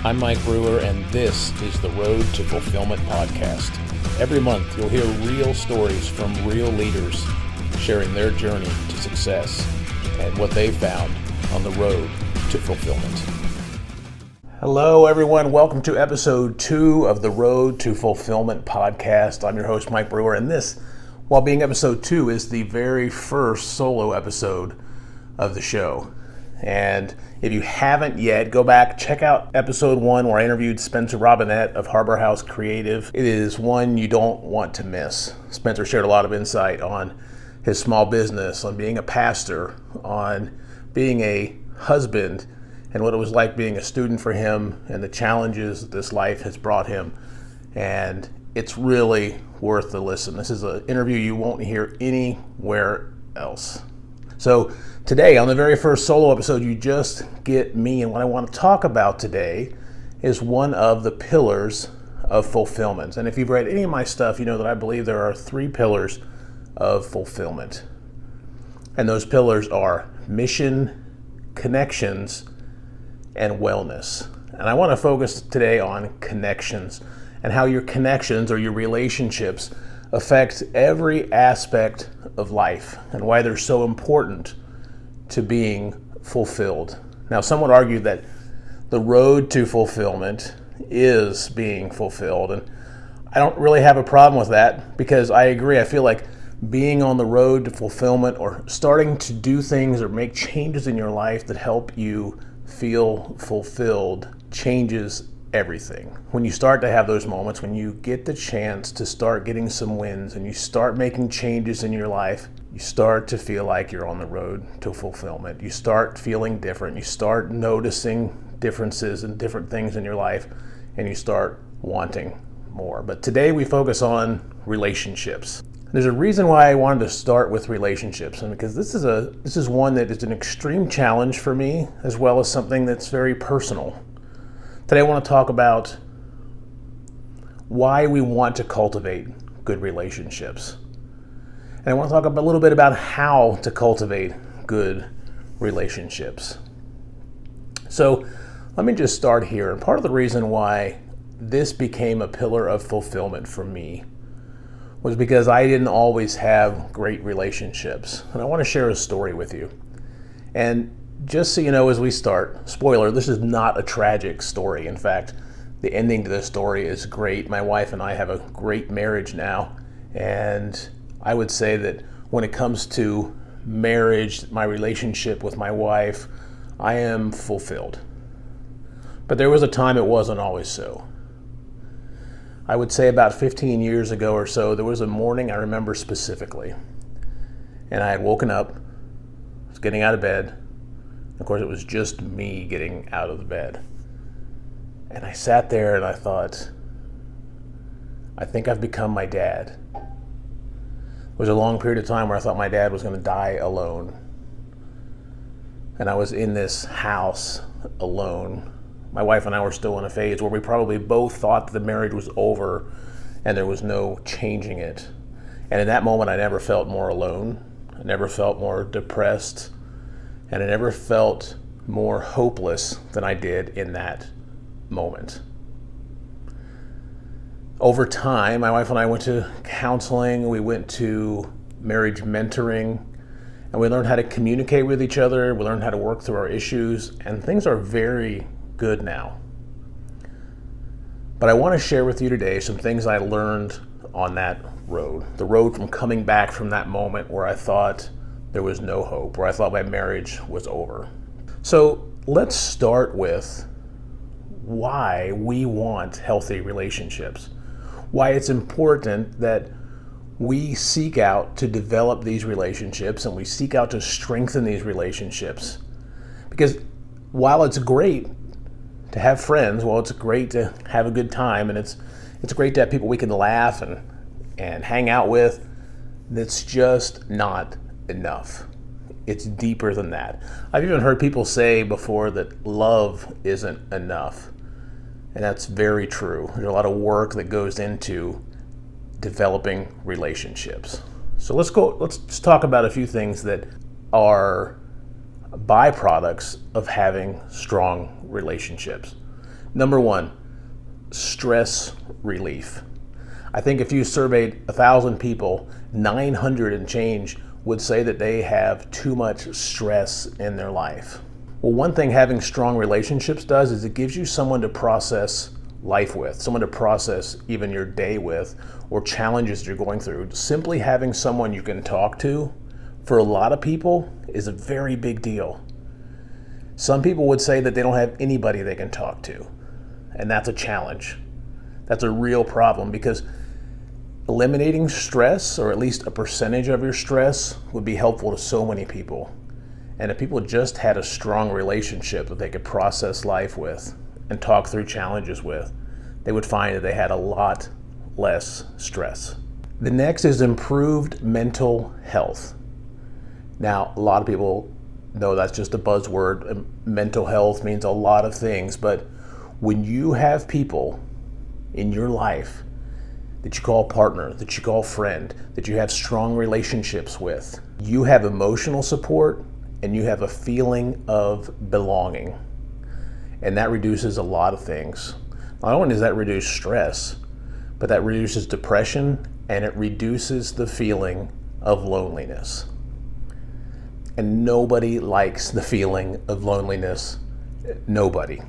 I'm Mike Brewer, and this is the Road to Fulfillment podcast. Every month, you'll hear real stories from real leaders sharing their journey to success and what they found on the road to fulfillment. Hello, everyone. Welcome to episode 2 of the Road to Fulfillment podcast. I'm your host, Mike Brewer, and this, while being episode 2, is the very first solo episode of the show. And if you haven't yet, go back, check out episode 1 where I interviewed Spencer Robinette of Harbor House Creative. It is one you don't want to miss. Spencer shared a lot of insight on his small business, on being a pastor, on being a husband, and what it was like being a student for him and the challenges that this life has brought him. And it's really worth the listen. This is an interview you won't hear anywhere else. So today, on the very first solo episode, you just get me, and what I want to talk about today is one of the pillars of fulfillment. And if you've read any of my stuff, you know that I believe there are 3 pillars of fulfillment. And those pillars are mission, connections, and wellness. And I want to focus today on connections and how your connections or your relationships affect every aspect of life and why they're so important to being fulfilled. Now, some would argue that the road to fulfillment is being fulfilled, and I don't really have a problem with that because I agree. I feel like being on the road to fulfillment or starting to do things or make changes in your life that help you feel fulfilled changes everything. When you start to have those moments, when you get the chance to start getting some wins and you start making changes in your life, you start to feel like you're on the road to fulfillment. You start feeling different. You start noticing differences and different things in your life, and you start wanting more. But today we focus on relationships. There's a reason why I wanted to start with relationships, and because this is one that is an extreme challenge for me, as well as something that's very personal. Today I want to talk about why we want to cultivate good relationships. And I want to talk a little bit about how to cultivate good relationships. So let me just start here. And part of the reason why this became a pillar of fulfillment for me was because I didn't always have great relationships. And I want to share a story with you. And just so you know, as we start, spoiler, this is not a tragic story. In fact, the ending to this story is great. My wife and I have a great marriage now. And I would say that when it comes to marriage, my relationship with my wife, I am fulfilled. But there was a time it wasn't always so. I would say about 15 years ago or so, there was a morning I remember specifically. And I had woken up, was getting out of bed. Of course, it was just me getting out of the bed. And I sat there and I thought, I think I've become my dad. It was a long period of time where I thought my dad was going to die alone. And I was in this house alone. My wife and I were still in a phase where we probably both thought the marriage was over and there was no changing it. And in that moment, I never felt more alone. I never felt more depressed. And I never felt more hopeless than I did in that moment. Over time, my wife and I went to counseling, we went to marriage mentoring, and we learned how to communicate with each other, we learned how to work through our issues, and things are very good now. But I want to share with you today some things I learned on that road, the road from coming back from that moment where I thought there was no hope, where I thought my marriage was over. So let's start with why we want healthy relationships, why it's important that we seek out to develop these relationships and we seek out to strengthen these relationships. Because while it's great to have friends, while it's great to have a good time, and it's great to have people we can laugh and hang out with, that's just not enough. It's deeper than that. I've even heard people say before that love isn't enough. And that's very true. There's a lot of work that goes into developing relationships. So let's just talk about a few things that are byproducts of having strong relationships. Number one, stress relief. I think if you surveyed 1,000 people, 900 and change would say that they have too much stress in their life. Well, one thing having strong relationships does is it gives you someone to process life with, someone to process even your day with, or challenges you're going through. Simply having someone you can talk to, for a lot of people, is a very big deal. Some people would say that they don't have anybody they can talk to, and that's a challenge. That's a real problem, because eliminating stress, or at least a percentage of your stress, would be helpful to so many people. And if people just had a strong relationship that they could process life with and talk through challenges with, they would find that they had a lot less stress. The next is improved mental health. Now, a lot of people know that's just a buzzword. Mental health means a lot of things, but when you have people in your life that you call partner, that you call friend, that you have strong relationships with, you have emotional support and you have a feeling of belonging. And that reduces a lot of things. Not only does that reduce stress, but that reduces depression, and it reduces the feeling of loneliness. And nobody likes the feeling of loneliness. Nobody.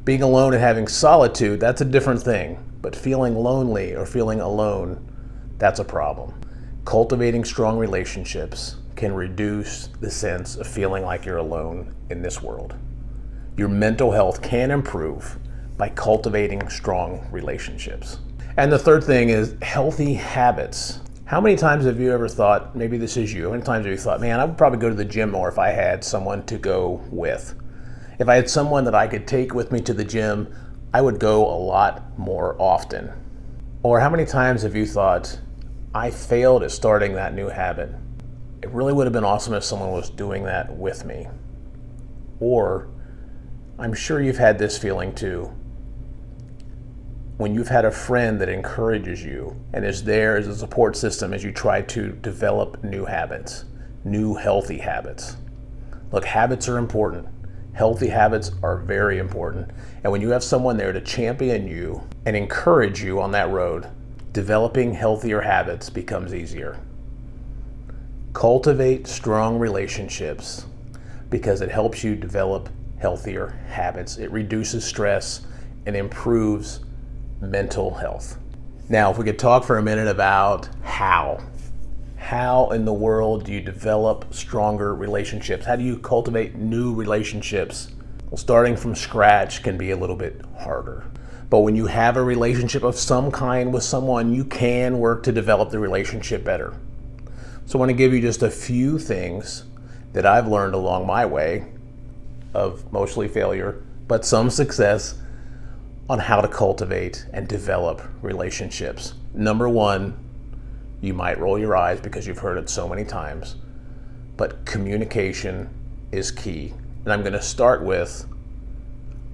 Being alone and having solitude, that's a different thing. But feeling lonely or feeling alone, that's a problem. Cultivating strong relationships can reduce the sense of feeling like you're alone in this world. Your mental health can improve by cultivating strong relationships. And the third thing is healthy habits. How many times have you ever thought, maybe this is you, how many times have you thought, man, I would probably go to the gym more if I had someone to go with. If I had someone that I could take with me to the gym, I would go a lot more often. Or how many times have you thought, I failed at starting that new habit. It really would have been awesome if someone was doing that with me. Or I'm sure you've had this feeling too. When you've had a friend that encourages you and is there as a support system as you try to develop new habits, new healthy habits. Look, habits are important. Healthy habits are very important. And when you have someone there to champion you and encourage you on that road, developing healthier habits becomes easier. Cultivate strong relationships because it helps you develop healthier habits. It reduces stress and improves mental health. Now, if we could talk for a minute about how. How in the world do you develop stronger relationships? How do you cultivate new relationships? Well, starting from scratch can be a little bit harder. But when you have a relationship of some kind with someone, you can work to develop the relationship better. So I want to give you just a few things that I've learned along my way of mostly failure, but some success, on how to cultivate and develop relationships. Number one, you might roll your eyes because you've heard it so many times, but communication is key. And I'm going to start with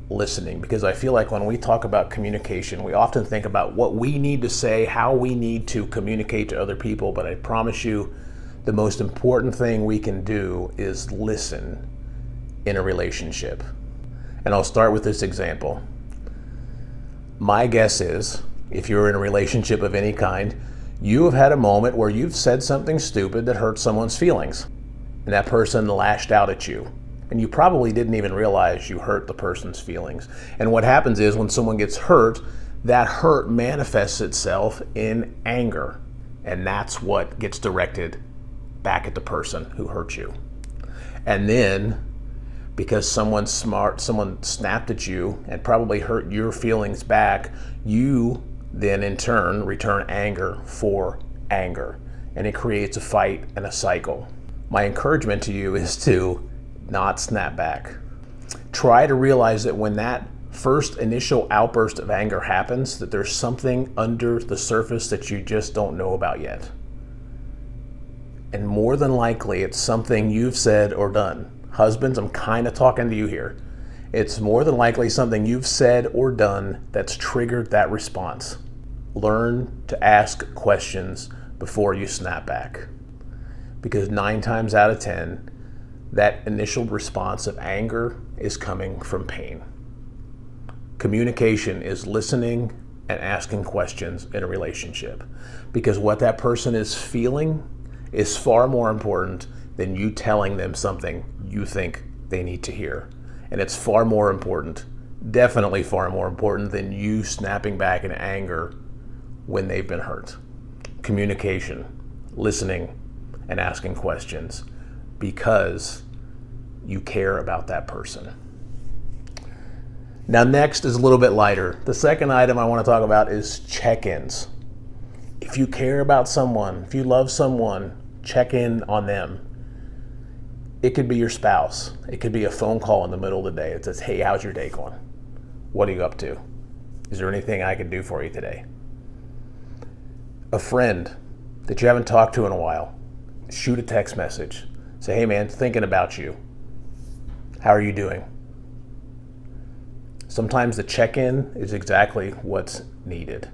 listening, because I feel like when we talk about communication, we often think about what we need to say, how we need to communicate to other people, but I promise you, the most important thing we can do is listen in a relationship. And I'll start with this example. My guess is, if you're in a relationship of any kind, you have had a moment where you've said something stupid that hurt someone's feelings, and that person lashed out at you, and you probably didn't even realize you hurt the person's feelings. And what happens is, when someone gets hurt, that hurt manifests itself in anger, and that's what gets directed back at the person who hurt you. And then, because someone snapped at you and probably hurt your feelings back, you then in turn return anger for anger, and it creates a fight and a cycle. My encouragement to you is to not snap back. Try to realize that when that first initial outburst of anger happens, that there's something under the surface that you just don't know about yet. And more than likely, it's something you've said or done. Husbands, I'm kind of talking to you here. It's more than likely something you've said or done that's triggered that response. Learn to ask questions before you snap back. Because 9 times out of 10, that initial response of anger is coming from pain. Communication is listening and asking questions in a relationship, because what that person is feeling is far more important than you telling them something you think they need to hear. And it's far more important, definitely far more important, than you snapping back in anger when they've been hurt. Communication, listening, and asking questions because you care about that person. Now, next is a little bit lighter. The second item I want to talk about is check-ins. If you care about someone, if you love someone, check in on them. It could be your spouse. It could be a phone call in the middle of the day. It says, hey, how's your day going? What are you up to? Is there anything I can do for you today? A friend that you haven't talked to in a while, shoot a text message. Say, hey man, thinking about you. How are you doing? Sometimes the check-in is exactly what's needed.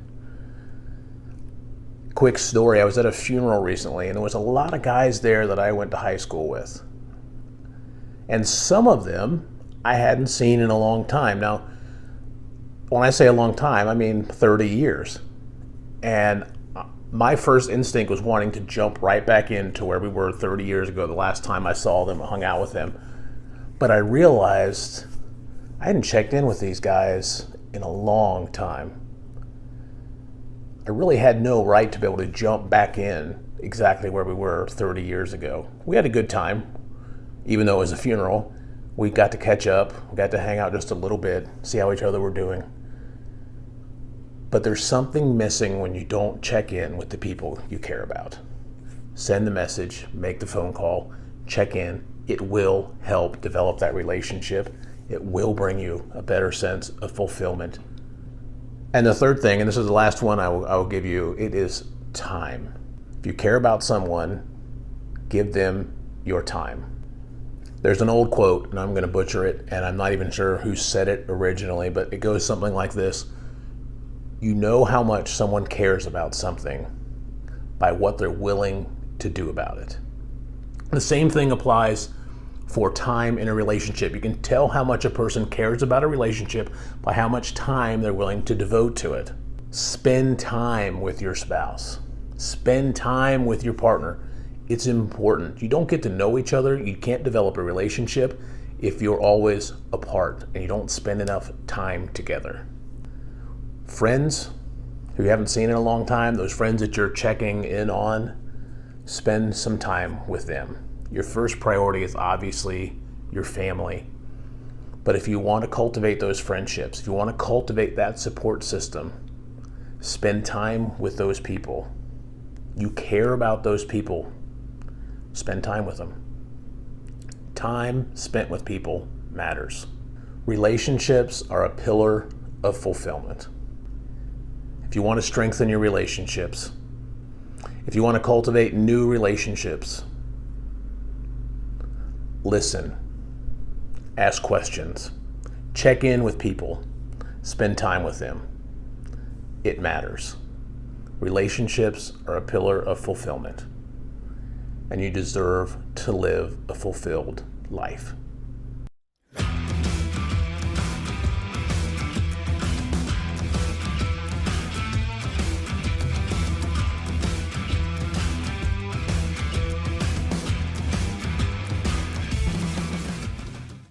Quick story, I was at a funeral recently, and there was a lot of guys there that I went to high school with. And some of them I hadn't seen in a long time. Now, when I say a long time, I mean 30 years. And my first instinct was wanting to jump right back into where we were 30 years ago, the last time I saw them, hung out with them. But I realized I hadn't checked in with these guys in a long time. I really had no right to be able to jump back in exactly where we were 30 years ago. We had a good time, even though it was a funeral. We got to catch up, we got to hang out just a little bit, see how each other were doing. But there's something missing when you don't check in with the people you care about. Send the message, make the phone call, check in. It will help develop that relationship. It will bring you a better sense of fulfillment. And the third thing, and this is the last one I will give you, it is time. If you care about someone, give them your time. There's an old quote, and I'm going to butcher it, and I'm not even sure who said it originally, but it goes something like this. You know how much someone cares about something by what they're willing to do about it. The same thing applies for time in a relationship. You can tell how much a person cares about a relationship by how much time they're willing to devote to it. Spend time with your spouse. Spend time with your partner. It's important. You don't get to know each other. You can't develop a relationship if you're always apart and you don't spend enough time together. Friends who you haven't seen in a long time, those friends that you're checking in on, spend some time with them. Your first priority is obviously your family. But if you want to cultivate those friendships, if you want to cultivate that support system, spend time with those people. You care about those people. Spend time with them. Time spent with people matters. Relationships are a pillar of fulfillment. If you want to strengthen your relationships, if you want to cultivate new relationships, listen, ask questions, check in with people, spend time with them. It matters. Relationships are a pillar of fulfillment, and you deserve to live a fulfilled life.